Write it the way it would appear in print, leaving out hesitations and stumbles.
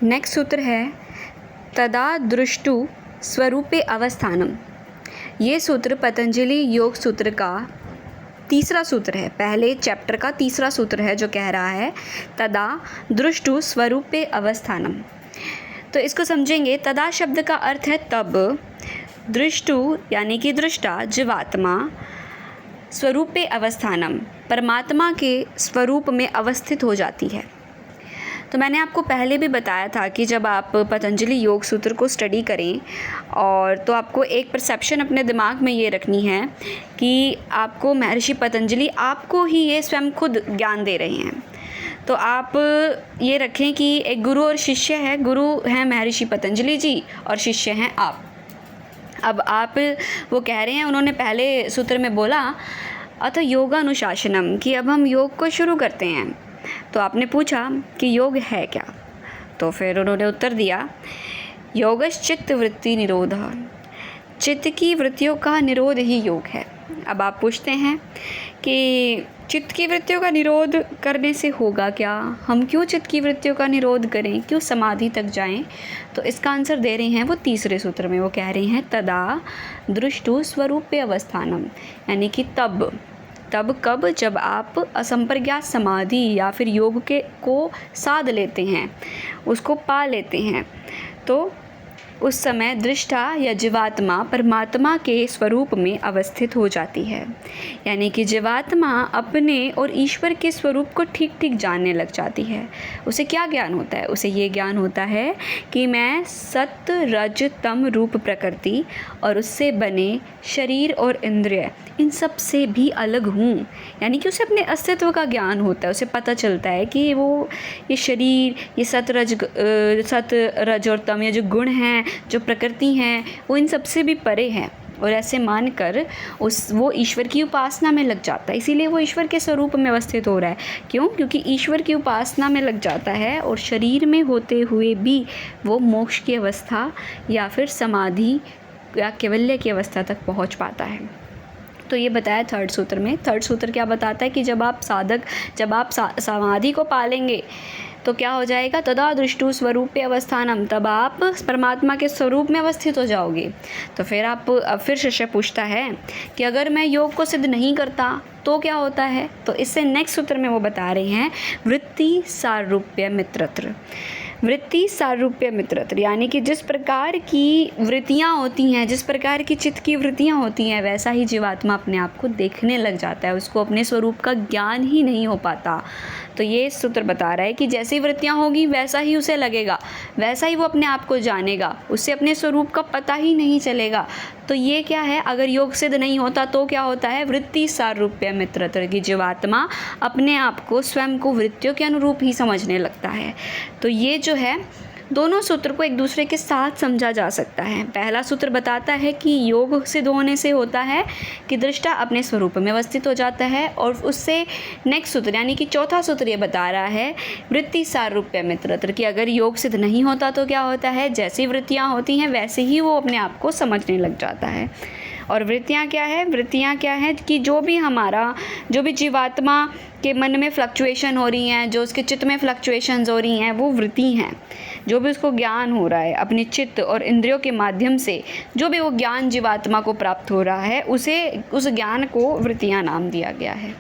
Next सूत्र है तदा दृष्टु स्वरूपे अवस्थानम। ये सूत्र पतंजलि योग सूत्र का तीसरा सूत्र है, पहले चैप्टर का तीसरा सूत्र है, जो कह रहा है तदा दृष्टु स्वरूपे अवस्थानम। तो इसको समझेंगे। तदा शब्द का अर्थ है तब, दृष्टु यानी कि दृष्टा, जीवात्मा, स्वरूपे अवस्थानम परमात्मा के स्वरूप में अवस्थित हो जाती है। तो मैंने आपको पहले भी बताया था कि जब आप पतंजलि योग सूत्र को स्टडी करें और तो आपको एक परसेप्शन अपने दिमाग में ये रखनी है कि आपको महर्षि पतंजलि आपको ही ये स्वयं खुद ज्ञान दे रहे हैं। तो आप ये रखें कि एक गुरु और शिष्य है, गुरु हैं महर्षि पतंजलि जी और शिष्य हैं आप। अब आप वो कह रहे हैं, उन्होंने पहले सूत्र में बोला अथ योगानुशासनम, कि अब हम योग को शुरू करते हैं। तो आपने पूछा कि योग है क्या, तो फिर उन्होंने उत्तर दिया योगश्चित्त वृत्ति निरोध, चित्त की वृत्तियों का निरोध ही योग है। अब आप पूछते हैं कि चित्त की वृत्तियों का निरोध करने से होगा क्या, हम क्यों चित्त की वृत्तियों का निरोध करें, क्यों समाधि तक जाएं? तो इसका आंसर दे रहे हैं वो तीसरे सूत्र में। वो कह रहे हैं तदा दृष्टु स्वरूपे अवस्थानम, यानी कि तब कब, जब आप असंप्रज्ञात समाधि या फिर योग को साध लेते हैं, उसको पा लेते हैं, तो उस समय दृष्टा या जीवात्मा परमात्मा के स्वरूप में अवस्थित हो जाती है। यानी कि जीवात्मा अपने और ईश्वर के स्वरूप को ठीक ठीक जानने लग जाती है। उसे क्या ज्ञान होता है? उसे ये ज्ञान होता है कि मैं सत्य रज तम रूप प्रकृति और उससे बने शरीर और इंद्रिय, इन सब से भी अलग हूँ। यानी कि उसे अपने अस्तित्व का ज्ञान होता है। उसे पता चलता है कि वो ये शरीर, ये सत रज और तम, ये जो गुण हैं, जो प्रकृति हैं, वो इन सब से भी परे हैं। और ऐसे मानकर वो ईश्वर की उपासना में लग जाता है। इसीलिए वो ईश्वर के स्वरूप में अवस्थित हो रहा है। क्यों? क्योंकि ईश्वर की उपासना में लग जाता है और शरीर में होते हुए भी वो मोक्ष की अवस्था या फिर समाधि या कैवल्य की अवस्था तक पहुंच पाता है। तो ये बताया थर्ड सूत्र में। थर्ड सूत्र क्या बताता है कि जब आप समाधि को पालेंगे तो क्या हो जाएगा? तदा दृष्टु स्वरूपे अवस्थानम, तब आप परमात्मा के स्वरूप में अवस्थित हो जाओगे। तो फिर शिष्य पूछता है कि अगर मैं योग को सिद्ध नहीं करता तो क्या होता है? तो इससे नेक्स्ट सूत्र में वो बता रहे हैं वृत्ति सारूप्य मित्रत्र। वृत्ति सारूप्य मित्रत्र यानी कि जिस प्रकार की वृत्तियाँ होती हैं, जिस प्रकार की चित्त की वृत्तियाँ होती हैं, वैसा ही जीवात्मा अपने आप को देखने लग जाता है। उसको अपने स्वरूप का ज्ञान ही नहीं हो पाता। तो ये सूत्र बता रहा है कि जैसी वृत्तियाँ होगी वैसा ही उसे लगेगा, वैसा ही वो अपने आप को जानेगा, उससे अपने स्वरूप का पता ही नहीं चलेगा। तो ये क्या है? अगर योग सिद्ध नहीं होता तो क्या होता है? वृत्ति सारूप्य मित्रत्र की जीवात्मा अपने आप को, स्वयं को वृत्तियों के अनुरूप ही समझने लगता है। तो ये जो है, दोनों सूत्र को एक दूसरे के साथ समझा जा सकता है। पहला सूत्र बताता है कि योग सिद्ध होने से होता है कि दृष्टा अपने स्वरूप में अवस्थित हो जाता है, और उससे नेक्स्ट सूत्र यानी कि चौथा सूत्र ये बता रहा है वृत्ति सारूप्य मित्रत्र कि अगर योग सिद्ध नहीं होता तो क्या होता है? जैसी वृत्तियाँ होती हैं वैसे ही वो अपने आप को समझने लग जाता है। और वृत्तियाँ क्या है? वृत्तियाँ क्या है कि जो भी जीवात्मा के मन में फ्लक्चुएशन हो रही हैं, जो उसके चित्त में फ्लक्चुएशंस हो रही हैं, वो वृत्ति हैं। जो भी उसको ज्ञान हो रहा है अपने चित्त और इंद्रियों के माध्यम से, जो भी वो ज्ञान जीवात्मा को प्राप्त हो रहा है, उस ज्ञान को वृत्तियाँ नाम दिया गया है।